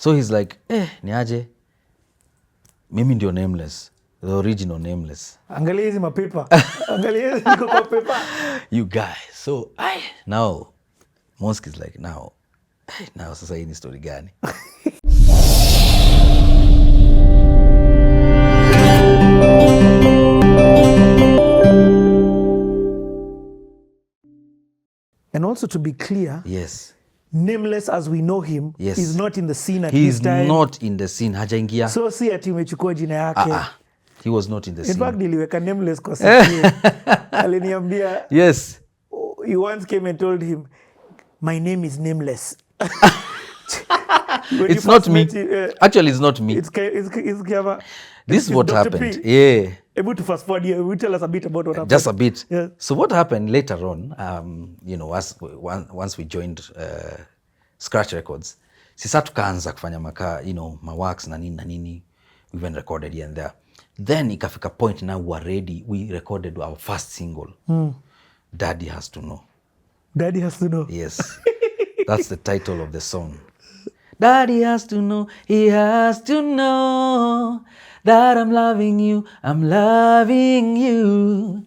So he's like, niaje, mimi ndio Nameless, the original Nameless. Angalia hizi mapepa. Angalia hizi niko kwa pepa. You guys. So now Mosque is like, now sasa hii ni story gani? And also to be clear, yes, Nameless as we know him, yes, is not in the scene at this time. He is not in the scene. Hajaingia. So si ati umechukua jina yake. He was not in the scene. In fact, niliweka Nameless kwa sababu aliniambia, yes, he once came and told him, my name is Nameless. It's not me. Actually, it's not me. It's this is what Dr. happened. P. Yeah. Able to fast forward here, will tell us a bit about what happened. Just a bit. Yeah. So what happened later on, once we joined Scratch Records, sisa tukaanza kufanya mawax na nini, we even recorded here and there. Then ikafika point now we are ready, we recorded our first single, Daddy Has to Know. Daddy Has to Know. Yes. That's the title of the song. Daddy has to know, he has to know that I'm loving you, I'm loving you.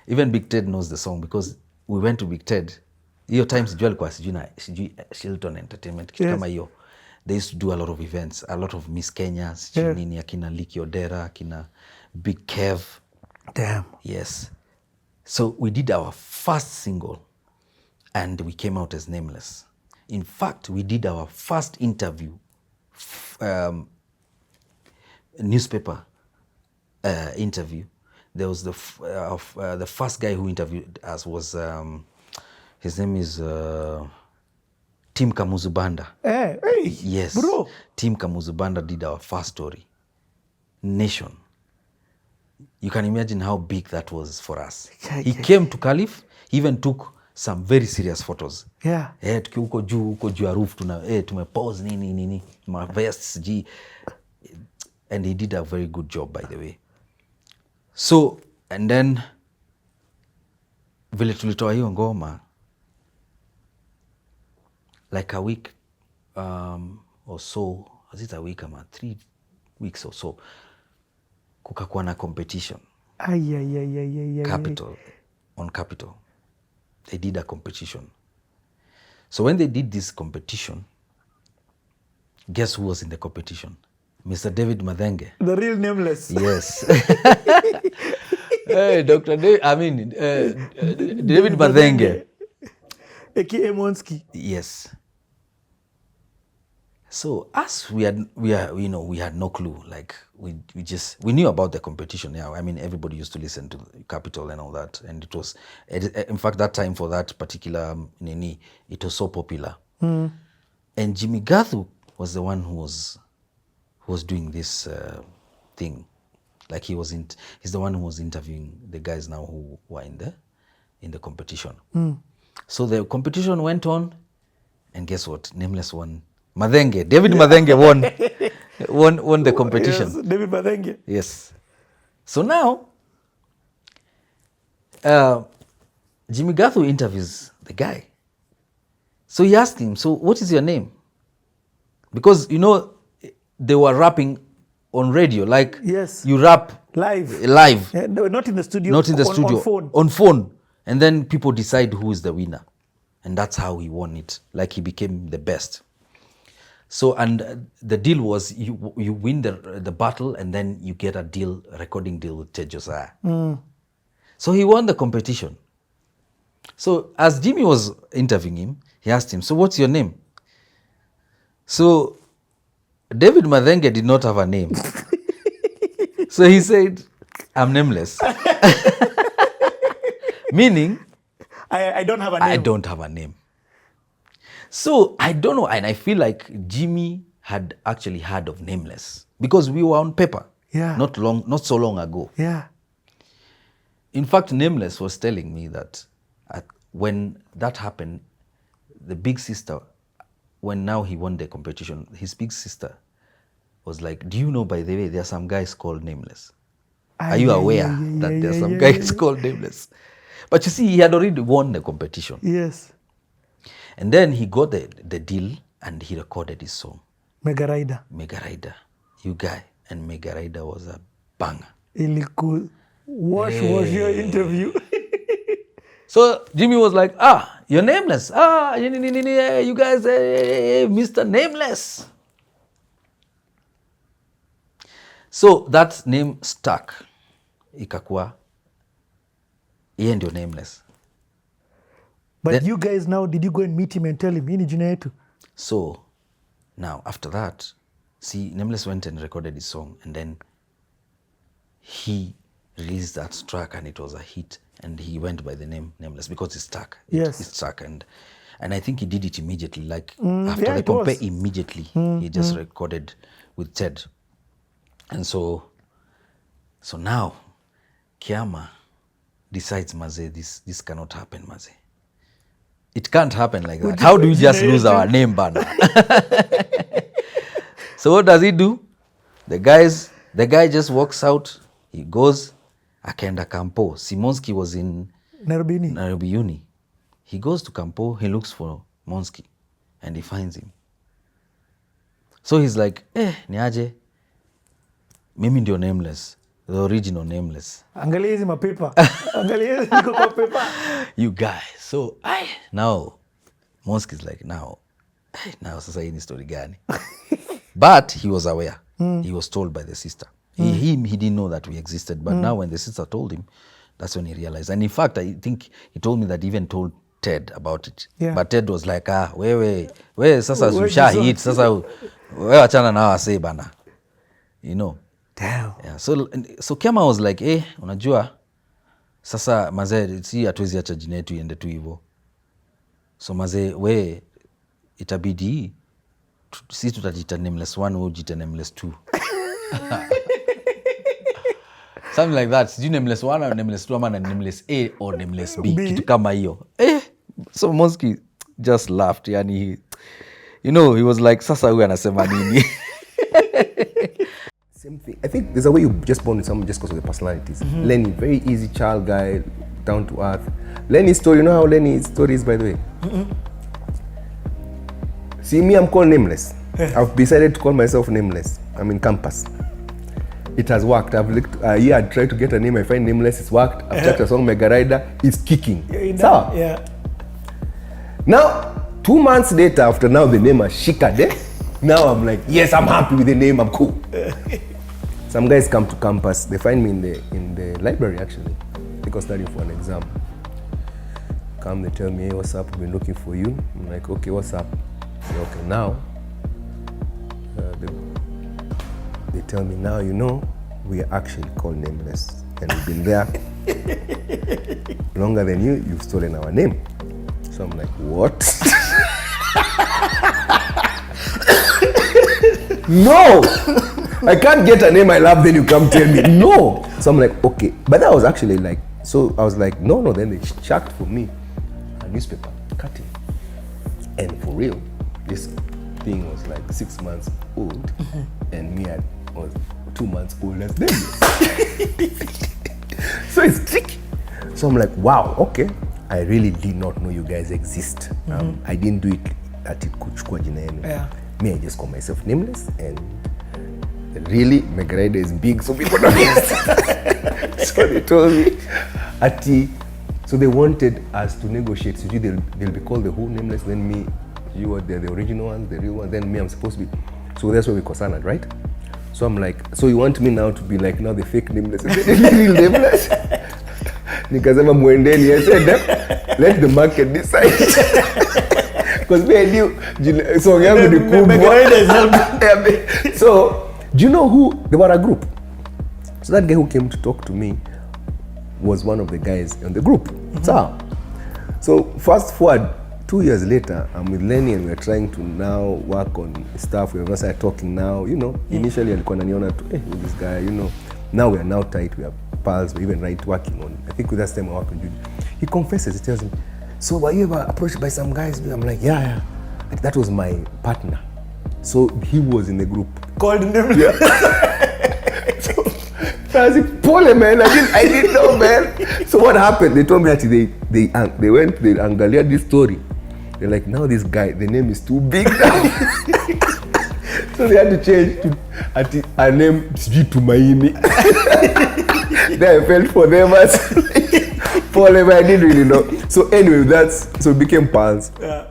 Even Big Ted knows the song because we went to Big Ted. Hiyo time sijui alikuwa sijui Shilton Entertainment, kitu kama hiyo. They used to do a lot of events, a lot of Miss Kenya, sijui nini, akina Liki Odera, akina Big Kev. Damn. Yes. So we did our first single and we came out as Nameless. In fact, we did our first interview, newspaper interview. There was the first guy who interviewed us was, his name is Tim Kamuzubanda. Hey, yes, bro. Tim Kamuzubanda did our first story, Nation. You can imagine how big that was for us. He came to Calif, he even took some very serious photos. Yeah. Tuki huko juu ya roof tumepose nini my vests G, and he did a very good job, by the way. So and then vile tulitoa hiyo ngoma, like a week or so, was it a week ama 3 weeks or so, kukakuwa na competition. Capital, on Capital. They did a competition. So when they did this competition, guess who was in the competition? Mr. David Madenge. The real Nameless. Yes. Hey, Dr. David Madenge. A.K.A. Monski. Yes. So us, we had no clue. Like we knew about the competition. Yeah, I mean, everybody used to listen to Capital and all that, and it was, in fact, that time for that particular nini, it was so popular. And Jimmy Gathu was the one who was doing this thing. Like he's the one who was interviewing the guys now who were in the competition. So the competition went on, and guess what? Nameless won. Madenge, David Madenge won the competition. Yes, David Madenge. Yes. So now, Jimmy Gathu interviews the guy. So he asked him, so what is your name? Because, they were rapping on radio. Like, yes, you rap live. Yeah, not in the studio. Not in the studio. On phone. And then people decide who is the winner. And that's how he won it. Like, he became the best. So, and the deal was you win the battle and then you get a recording deal with Ted Josiah. So he won the competition. So as Jimmy was interviewing him, he asked him, so what's your name? So David Madenge did not have a name. So he said, I'm Nameless. Meaning, I don't have a name. I don't have a name. So I don't know, and I feel like Jimmy had actually heard of Nameless because we were on paper. Yeah. Not so long ago. Yeah. In fact, Nameless was telling me that when that happened, the big sister, when now he won the competition, his big sister was like, do you know, by the way, there are some guys called Nameless? Are you aware that there are some guys called Nameless? But you see, he had already won the competition. Yes. And then he got the deal and he recorded his song. Mega Rider. Mega Rider. You guy. And Mega Rider was a banger. Iliku. Wash your interview. So Jimmy was like, you're Nameless. You guys, Mr. Nameless. So that name stuck. Ikakuwa. Yeye ndio Nameless. But Then, you guys now, did you go and meet him and tell him, hii ni jina yetu? So now after that, see, Nameless went and recorded his song, and then he released that track and it was a hit, and he went by the name Nameless because it stuck. It stuck, and I think he did it immediately. Like after I compare immediately, he just recorded with Ted, and so now Kiama decides, Maze, this cannot happen, Maze. It can't happen like that. How do we just lose our name, bana? So what does he do? The guy just walks out. He goes, akaenda Kampo. Simonski was in Nairobi Uni. He goes to Kampo. He looks for Monski, and he finds him. So he's like, niaje, mimi ndio Nameless, the original Nameless. Angalia hizi mapepa. Angalia hizi niko kwa pepa. You guys. So now Monski's like, now sasa hii ni story gani? But he was aware. He was told by the sister. He didn't know that we existed. But now when the sister told him, that's when he realized. And in fact, I think he told me that he even told Ted about it. Yeah. But Ted was like, wewe sasa usha hit, sasa wewe achana na wase bana. You know. Damn. Yeah. So Kiama was like, unajua sasa mazee, si hatuwezi acha jina yetu iende tu hivyo. So mazee, we itabidi si tutajita Nameless 1, wewe ujita Nameless 2. Something like that. Sijui Nameless 1 or Nameless 2 ama Nameless A or Nameless B. Kitu kama hiyo. So Monski just laughed. Yani, he was like, sasa huyu anasema nini? Same thing. I think there's a way you just born with someone just because of the personalities. Lenny, very easy child guy, down to earth. Lenny's story, you know how Lenny's story is, by the way? See, me, I'm called Nameless. I've decided to call myself Nameless. I'm in campus. It has worked. I've looked, I'd tried to get a name. I find Nameless. It's worked. I've checked a song, Mega Rider. It's kicking. So, now, 2 months later, after now the name has shikade, now I'm like, yes, I'm happy with the name. I'm cool. Some guys come to campus. They find me in the library, actually. I think I was studying for an exam. Come, they tell me, hey, what's up? We've been looking for you. I'm like, okay, what's up? I say, okay, now. They tell me, now, we are actually called Nameless. And we've been there longer than you. You've stolen our name. So I'm like, what? No! I can't get a name I love, then you come tell me. No! So I'm like, okay. But that was actually like, so I was like, no. Then they chucked for me a newspaper cutting. And for real, this thing was like 6 months old. And me, I was 2 months old as them. So it's tricky. So I'm like, wow, okay. I really did not know you guys exist. I didn't do it at kuchukua jina yenu. Me, I just call myself Nameless, and really, Mega Rider is big, so people don't understand. So they told me, so they wanted us to negotiate. So they'll be called the who Nameless, then me, you are the original ones, the real ones, then me, I'm supposed to be. So that's where we concerned, right? So I'm like, so you want me now to be like now the fake Nameless, and the real Nameless? Nikasema muendeni, I said, let the market decide. Because me, I knew, so so, do you know who? They were a group. So that guy who came to talk to me was one of the guys in the group. So fast forward 2 years later, I'm with Lenny and we're trying to now work on stuff. We're also talking now, Initially, alikuwa ananiona to, with this guy, Now we are now tight. We are pals. We even working on. I think with that time I work on Judy. He confesses. He tells me, so were you ever approached by some guys? I'm like, yeah. Like, that was my partner. So he was in the group. Called him. Yeah. So I was like, Pole, man. I didn't know, man. So what happened? They told me that they went, they angalia this story. They're like, now this guy, the name is too big now. So they had to change to a name sijui Tumaini. Then I felt for them as Paul, I didn't really know. So anyway, so it became pals. Yeah.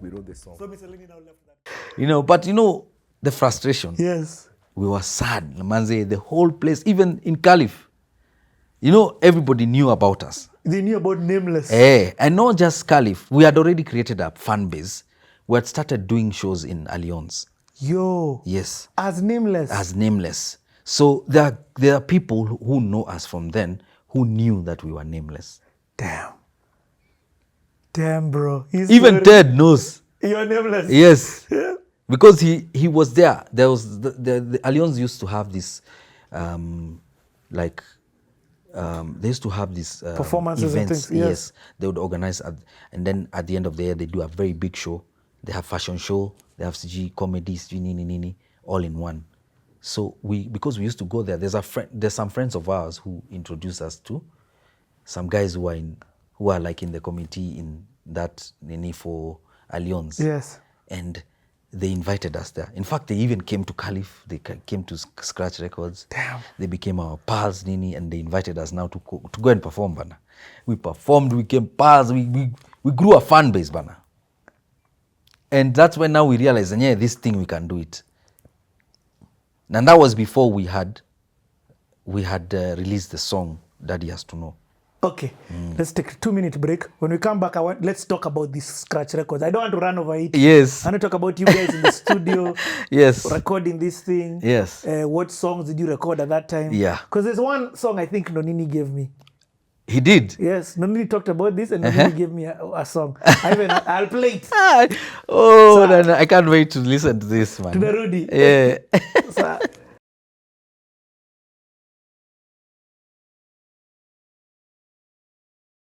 We wrote the song. So Mr. Lenny now left that. You know, but you know, the frustration. Yes. We were sad, manze, the whole place, even in Caliph. You know, everybody knew about us. They knew about Nameless. And not just Caliph. We had already created a fan base. We had started doing shows in Allianz. Yo. Yes. As Nameless. As Nameless. So there are people who know us from then who knew that we were Nameless. Damn. Damn, bro. Even Ted knows. You're Nameless. Yes. Because he was there. There was the Allianz used to have this they used to have these performances events. and things. Yes. They would organize and then at the end of the year they do a very big show. They have fashion show, they have CG comedy, CG nini, all in one. So because we used to go there, there's some friends of ours who introduced us to some guys who are like in the committee in that nini for Allianz. Yes. And they invited us there. In fact, they even came to Caliph. They came to Scratch Records. Damn. They became our pals, Nini, and they invited us now to go and perform, bana. We performed, we became pals, we grew a fan base, bana. And that's when now we realized, yeah, this thing, we can do it. And that was before we had released the song Daddy Has to Know. Okay, let's take a 2-minute break. When we come back, let's talk about this Scratch Records. I don't want to run over it. Yes. I want to talk about you guys in the studio. Yes. Recording this thing. Yes. What songs did you record at that time? Yeah. Because there's one song I think Nonini gave me. He did? Yes, Nonini talked about this and Nonini gave me a song. I'll play it. Oh, so, I can't wait to listen to this, man. To the Rudy. Yeah. So,